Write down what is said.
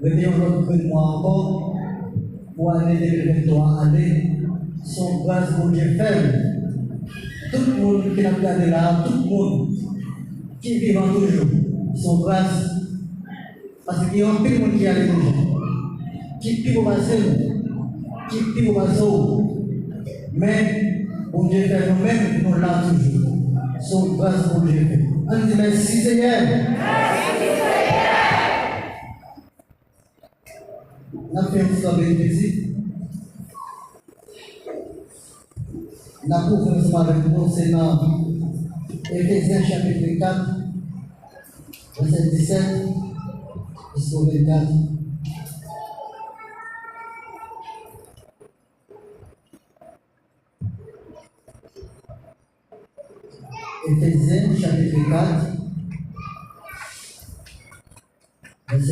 Revenons notre mois encore pour l'année 2023 aller. Son grâce pour Dieu ferme. Tout le monde qui a regardé là, tout le monde qui vit toujours, son grâce. Parce qu'il y a un peu de monde qui a les toujours. Qui vit au passé, qui vit au passé. Mais pour Dieu fait nous-mêmes, nous l'avons toujours. Son grâce pour Dieu fait. On dit merci Seigneur. On a fait une histoire de visite. La conférence avec nous, c'est dans Éphésiens chapitre 4, verset 17 jusqu'au 24. Éphésiens chapitre 4,